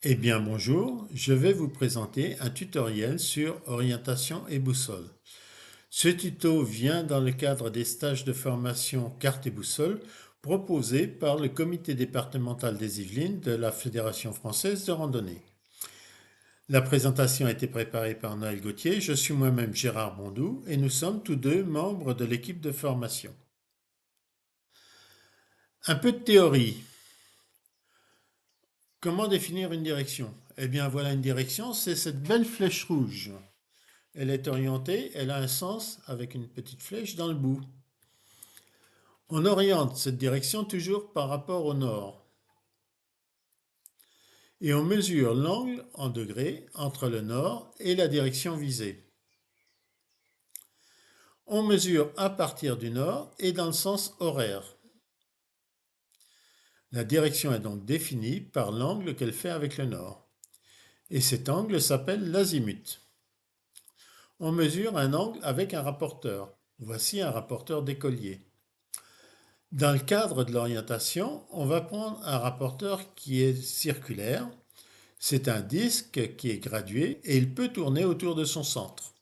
Eh bien bonjour, je vais vous présenter un tutoriel sur orientation et boussole. Ce tuto vient dans le cadre des stages de formation carte et boussole proposés par le comité départemental des Yvelines de la Fédération française de randonnée. La présentation a été préparée par Noël Gauthier, je suis moi-même Gérard Bondou et nous sommes tous deux membres de l'équipe de formation. Un peu de théorie. Comment définir une direction? Eh bien voilà une direction, c'est cette belle flèche rouge. Elle est orientée, elle a un sens avec une petite flèche dans le bout. On oriente cette direction toujours par rapport au nord. Et on mesure l'angle en degrés entre le nord et la direction visée. On mesure à partir du nord et dans le sens horaire. La direction est donc définie par l'angle qu'elle fait avec le nord. Et cet angle s'appelle l'azimut. On mesure un angle avec un rapporteur. Voici un rapporteur d'écolier. Dans le cadre de l'orientation, on va prendre un rapporteur qui est circulaire. C'est un disque qui est gradué et il peut tourner autour de son centre.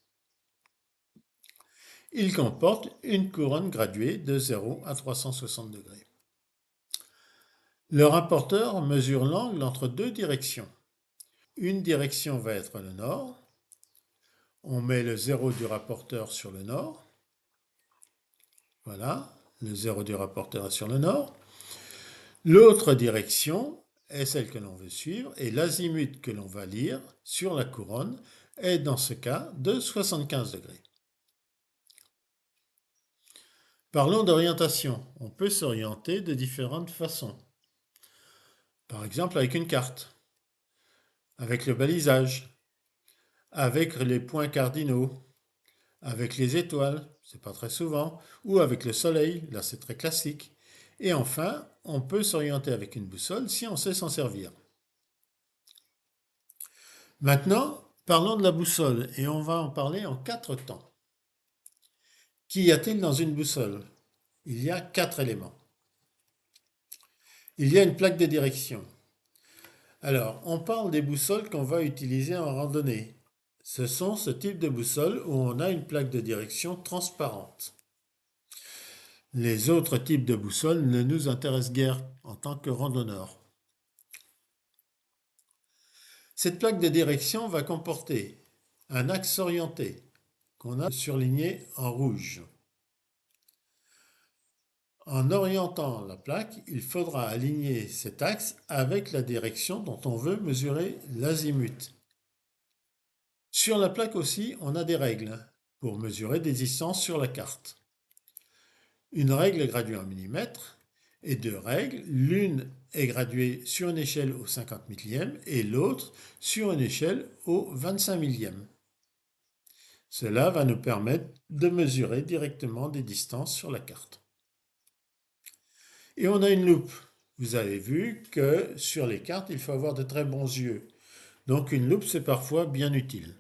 Il comporte une couronne graduée de 0 à 360 degrés. Le rapporteur mesure l'angle entre deux directions. Une direction va être le nord. On met le 0 du rapporteur sur le nord. Voilà, le 0 du rapporteur est sur le nord. L'autre direction est celle que l'on veut suivre et l'azimut que l'on va lire sur la couronne est dans ce cas de 75 degrés. Parlons d'orientation. On peut s'orienter de différentes façons. Par exemple avec une carte, avec le balisage, avec les points cardinaux, avec les étoiles, c'est pas très souvent, ou avec le soleil, là c'est très classique. Et enfin, on peut s'orienter avec une boussole si on sait s'en servir. Maintenant, parlons de la boussole et on va en parler en 4 temps. Qu'y a-t-il dans une boussole? Il y a 4 éléments. Il y a une plaque de direction. Alors, on parle des boussoles qu'on va utiliser en randonnée. Ce sont ce type de boussole où on a une plaque de direction transparente. Les autres types de boussoles ne nous intéressent guère en tant que randonneurs. Cette plaque de direction va comporter un axe orienté qu'on a surligné en rouge. En orientant la plaque, il faudra aligner cet axe avec la direction dont on veut mesurer l'azimut. Sur la plaque aussi, on a des règles pour mesurer des distances sur la carte. Une règle est graduée en millimètres et deux règles. L'une est graduée sur une échelle au 50 millième et l'autre sur une échelle au 25 millième. Cela va nous permettre de mesurer directement des distances sur la carte. Et on a une loupe. Vous avez vu que sur les cartes, il faut avoir de très bons yeux. Donc une loupe, c'est parfois bien utile.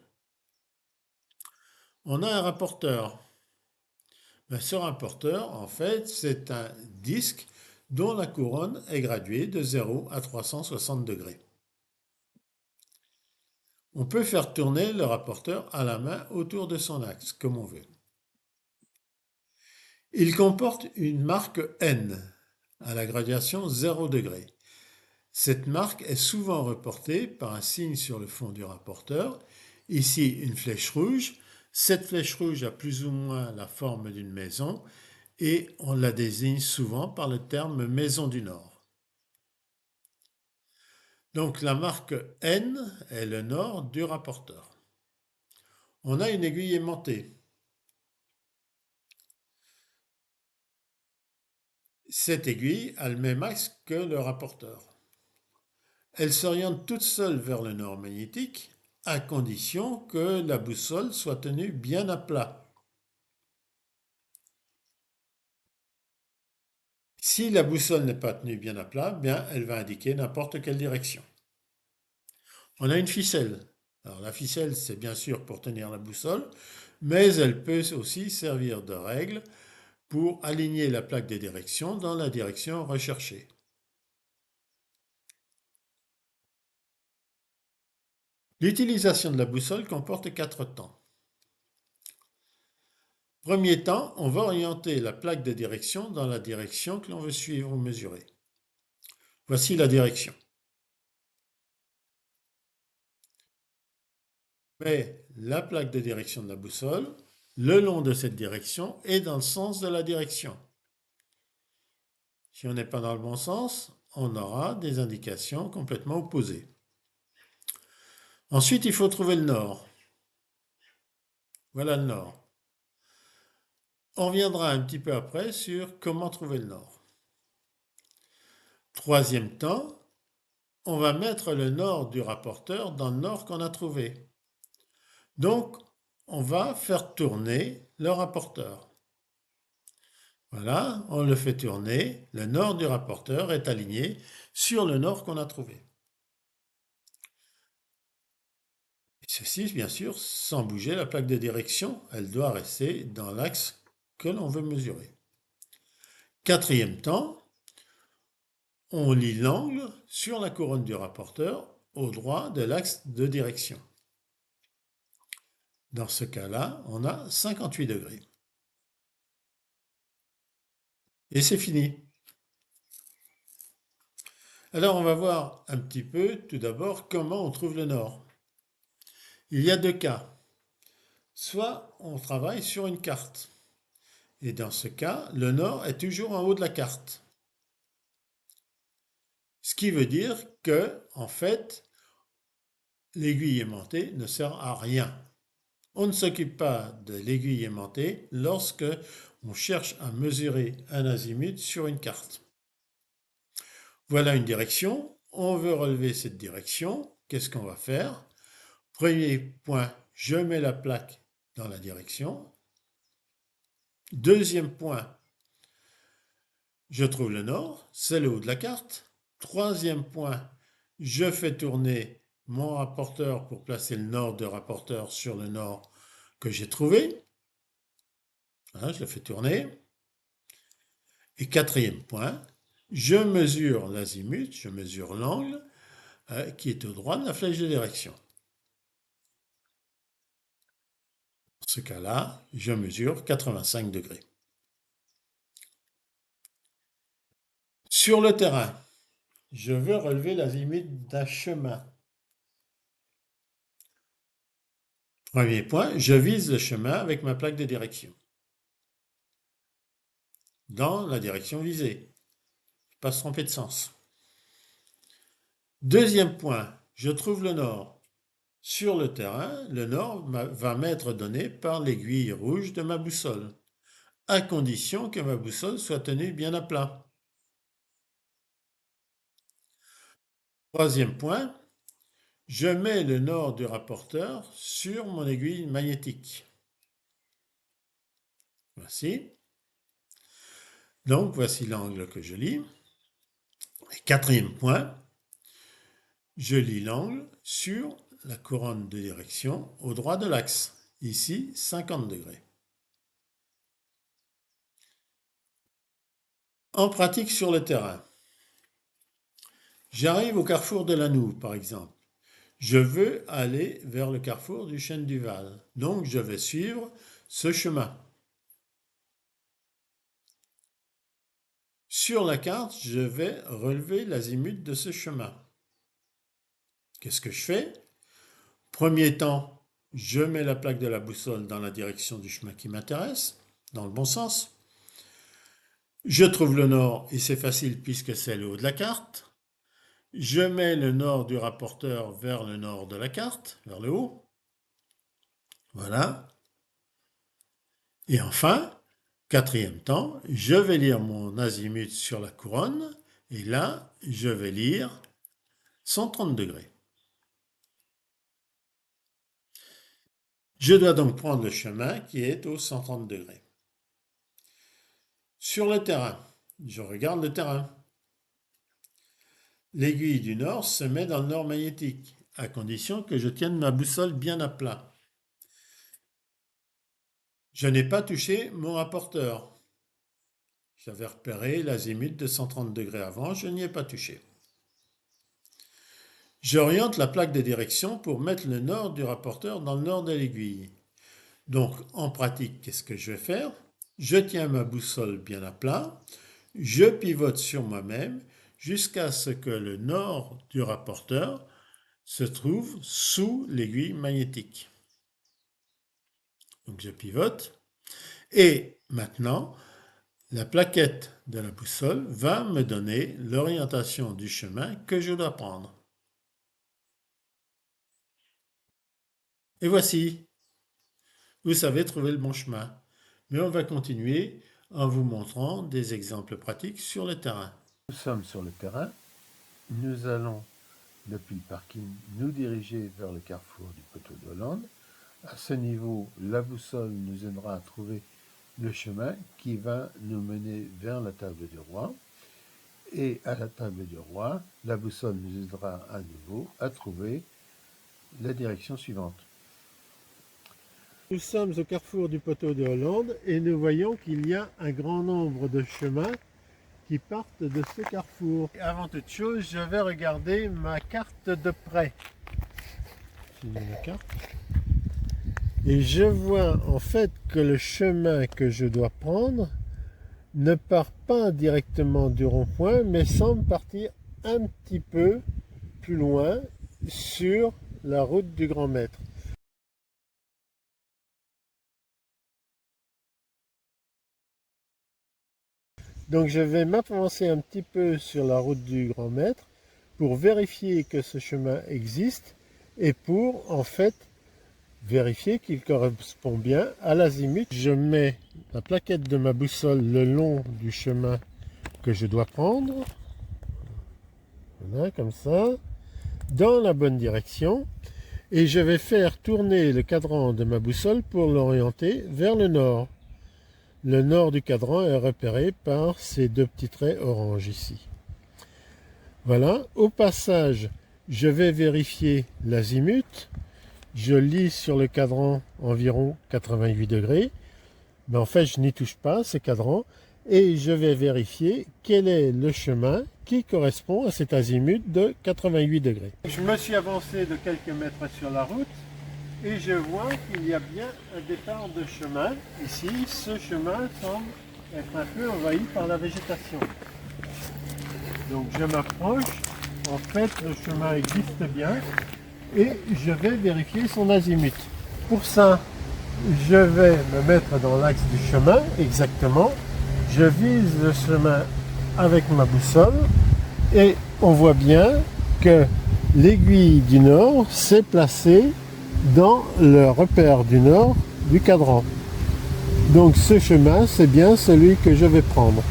On a un rapporteur. Ce rapporteur, en fait, c'est un disque dont la couronne est graduée de 0 à 360 degrés. On peut faire tourner le rapporteur à la main autour de son axe, comme on veut. Il comporte une marque N à la graduation 0 degré. Cette marque est souvent reportée par un signe sur le fond du rapporteur. Ici, une flèche rouge. Cette flèche rouge a plus ou moins la forme d'une maison et on la désigne souvent par le terme maison du Nord. Donc la marque N est le nord du rapporteur. On a une aiguille aimantée. Cette aiguille a le même axe que le rapporteur. Elle s'oriente toute seule vers le nord magnétique à condition que la boussole soit tenue bien à plat. Si la boussole n'est pas tenue bien à plat, bien elle va indiquer n'importe quelle direction. On a une ficelle. Alors la ficelle, c'est bien sûr pour tenir la boussole, mais elle peut aussi servir de règle pour aligner la plaque des directions dans la direction recherchée. L'utilisation de la boussole comporte 4 temps. Premier temps, on va orienter la plaque de direction dans la direction que l'on veut suivre ou mesurer. Voici la direction. Mais la plaque de direction de la boussole le long de cette direction et dans le sens de la direction. Si on n'est pas dans le bon sens, on aura des indications complètement opposées. Ensuite, il faut trouver le nord. Voilà le nord. On reviendra un petit peu après sur comment trouver le nord. Troisième temps, on va mettre le nord du rapporteur dans le nord qu'on a trouvé. Donc, on va faire tourner le rapporteur. Voilà, on le fait tourner. Le nord du rapporteur est aligné sur le nord qu'on a trouvé. Ceci, bien sûr, sans bouger la plaque de direction, elle doit rester dans l'axe que l'on veut mesurer. Quatrième temps, on lie l'angle sur la couronne du rapporteur au droit de l'axe de direction. Dans ce cas-là, on a 58 degrés. Et c'est fini. Alors on va voir un petit peu tout d'abord comment on trouve le nord. Il y a deux cas. Soit on travaille sur une carte. Et dans ce cas, le nord est toujours en haut de la carte. Ce qui veut dire que, en fait, l'aiguille aimantée ne sert à rien. On ne s'occupe pas de l'aiguille aimantée lorsque on cherche à mesurer un azimut sur une carte. Voilà une direction. On veut relever cette direction. Qu'est-ce qu'on va faire? Premier point, je mets la plaque dans la direction. Deuxième point, je trouve le nord, c'est le haut de la carte. Troisième point, je fais tourner mon rapporteur pour placer le nord de rapporteur sur le nord que j'ai trouvé. Hein, je le fais tourner. Et quatrième point, je mesure l'azimut, je mesure l'angle qui est au droit de la flèche de direction. Dans ce cas-là, je mesure 85 degrés. Sur le terrain, je veux relever l'azimut d'un chemin. Premier point, je vise le chemin avec ma plaque de direction. Dans la direction visée. Il ne faut pas se tromper de sens. Deuxième point, je trouve le nord. Sur le terrain, le nord va m'être donné par l'aiguille rouge de ma boussole, à condition que ma boussole soit tenue bien à plat. Troisième point, je mets le nord du rapporteur sur mon aiguille magnétique. Voici. Donc, voici l'angle que je lis. Et quatrième point, je lis l'angle sur la couronne de direction au droit de l'axe. Ici, 50 degrés. En pratique sur le terrain, j'arrive au carrefour de Lannou, par exemple. Je veux aller vers le carrefour du Chêne du Val. Donc, je vais suivre ce chemin. Sur la carte, je vais relever l'azimut de ce chemin. Qu'est-ce que je fais? Premier temps, je mets la plaque de la boussole dans la direction du chemin qui m'intéresse, dans le bon sens. Je trouve le nord et c'est facile puisque c'est le haut de la carte. Je mets le nord du rapporteur vers le nord de la carte, vers le haut. Voilà. Et enfin, quatrième temps, je vais lire mon azimut sur la couronne et là, je vais lire 130 degrés. Je dois donc prendre le chemin qui est au 130 degrés. Sur le terrain, je regarde le terrain. L'aiguille du nord se met dans le nord magnétique, à condition que je tienne ma boussole bien à plat. Je n'ai pas touché mon rapporteur. J'avais repéré l'azimut de 130 degrés avant, je n'y ai pas touché. J'oriente la plaque de direction pour mettre le nord du rapporteur dans le nord de l'aiguille. Donc en pratique, qu'est-ce que je vais faire? Je tiens ma boussole bien à plat, je pivote sur moi-même jusqu'à ce que le nord du rapporteur se trouve sous l'aiguille magnétique. Donc je pivote et maintenant la plaquette de la boussole va me donner l'orientation du chemin que je dois prendre. Et voici, vous savez trouver le bon chemin. Mais on va continuer en vous montrant des exemples pratiques sur le terrain. Nous sommes sur le terrain. Nous allons, depuis le parking, nous diriger vers le carrefour du poteau de Hollande. À ce niveau, la boussole nous aidera à trouver le chemin qui va nous mener vers la table du roi. Et à la table du roi, la boussole nous aidera à nouveau à trouver la direction suivante. Nous sommes au carrefour du poteau de Hollande et nous voyons qu'il y a un grand nombre de chemins qui partent de ce carrefour. Avant toute chose, je vais regarder ma carte de près. Et je vois en fait que le chemin que je dois prendre ne part pas directement du rond-point, mais semble partir un petit peu plus loin sur la route du Grand Maître. Donc je vais m'avancer un petit peu sur la route du Grand Maître pour vérifier que ce chemin existe et pour en fait vérifier qu'il correspond bien à l'azimut. Je mets la plaquette de ma boussole le long du chemin que je dois prendre, voilà, comme ça, dans la bonne direction, et je vais faire tourner le cadran de ma boussole pour l'orienter vers le nord. Le nord du cadran est repéré par ces deux petits traits orange ici. Voilà, au passage, je vais vérifier l'azimut. Je lis sur le cadran environ 88 degrés, mais en fait je n'y touche pas, ce cadran, et je vais vérifier quel est le chemin qui correspond à cet azimut de 88 degrés. Je me suis avancé de quelques mètres sur la route, et je vois qu'il y a bien un départ de chemin. Ici, ce chemin semble être un peu envahi par la végétation. Donc je m'approche, en fait le chemin existe bien, et je vais vérifier son azimut. Pour ça, je vais me mettre dans l'axe du chemin, exactement. Je vise le chemin avec ma boussole, et on voit bien que l'aiguille du nord s'est placée dans le repère du nord du cadran. Donc ce chemin, c'est bien celui que je vais prendre.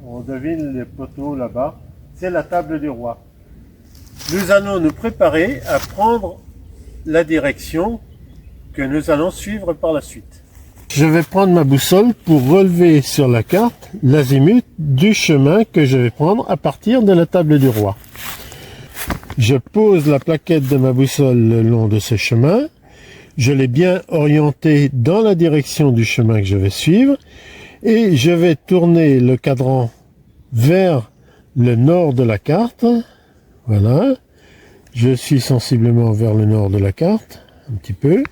On devine les poteaux là-bas, c'est la table du roi. Nous allons nous préparer à prendre la direction que nous allons suivre par la suite. Je vais prendre ma boussole pour relever sur la carte l'azimut du chemin que je vais prendre à partir de la table du roi. Je pose la plaquette de ma boussole le long de ce chemin. Je l'ai bien orienté dans la direction du chemin que je vais suivre. Et je vais tourner le cadran vers le nord de la carte. Voilà. Je suis sensiblement vers le nord de la carte, un petit peu.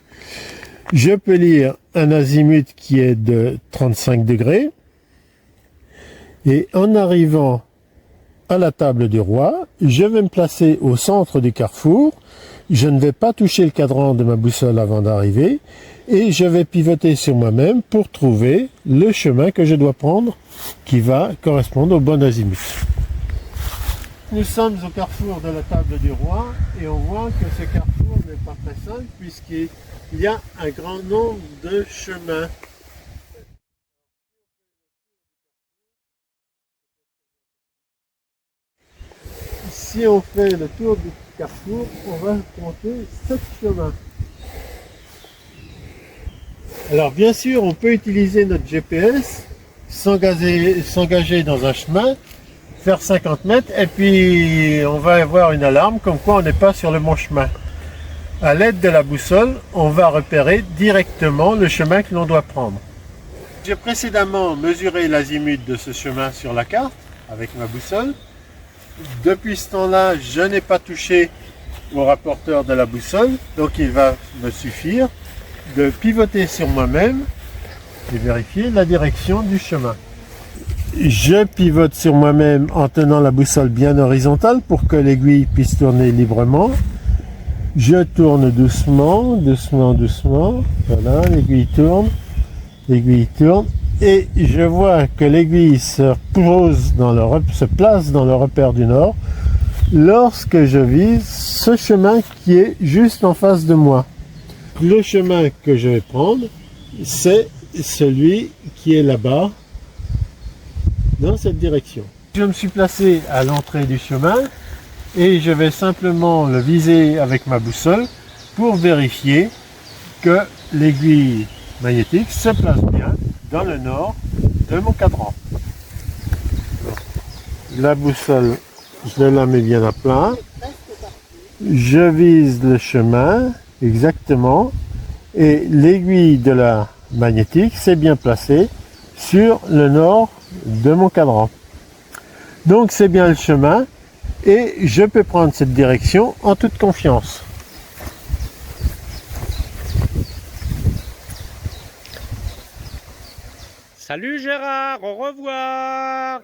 Je peux lire un azimut qui est de 35 degrés. Et en arrivant à la table du roi, je vais me placer au centre du carrefour. Je ne vais pas toucher le cadran de ma boussole avant d'arriver et je vais pivoter sur moi-même pour trouver le chemin que je dois prendre qui va correspondre au bon azimut. Nous sommes au carrefour de la table du roi et on voit que ce carrefour n'est pas très simple puisqu'il y a un grand nombre de chemins. Si on fait le tour du carrefour, on va compter 7 chemins. Alors bien sûr, on peut utiliser notre GPS, s'engager dans un chemin, faire 50 mètres et puis on va avoir une alarme comme quoi on n'est pas sur le bon chemin. À l'aide de la boussole, on va repérer directement le chemin que l'on doit prendre. J'ai précédemment mesuré l'azimut de ce chemin sur la carte avec ma boussole. Depuis ce temps-là, je n'ai pas touché au rapporteur de la boussole, donc il va me suffire de pivoter sur moi-même et vérifier la direction du chemin. Je pivote sur moi-même en tenant la boussole bien horizontale pour que l'aiguille puisse tourner librement. Je tourne doucement, doucement, doucement. Voilà, l'aiguille tourne, et je vois que l'aiguille se place dans le repère du nord lorsque je vise ce chemin qui est juste en face de moi. Le chemin que je vais prendre, c'est celui qui est là-bas, dans cette direction. Je me suis placé à l'entrée du chemin et je vais simplement le viser avec ma boussole pour vérifier que l'aiguille magnétique se place bien dans le nord de mon cadran. La boussole, je la mets bien à plat. Je vise le chemin exactement et l'aiguille de la magnétique s'est bien placée sur le nord de mon cadran. Donc c'est bien le chemin et je peux prendre cette direction en toute confiance. Salut Gérard, au revoir!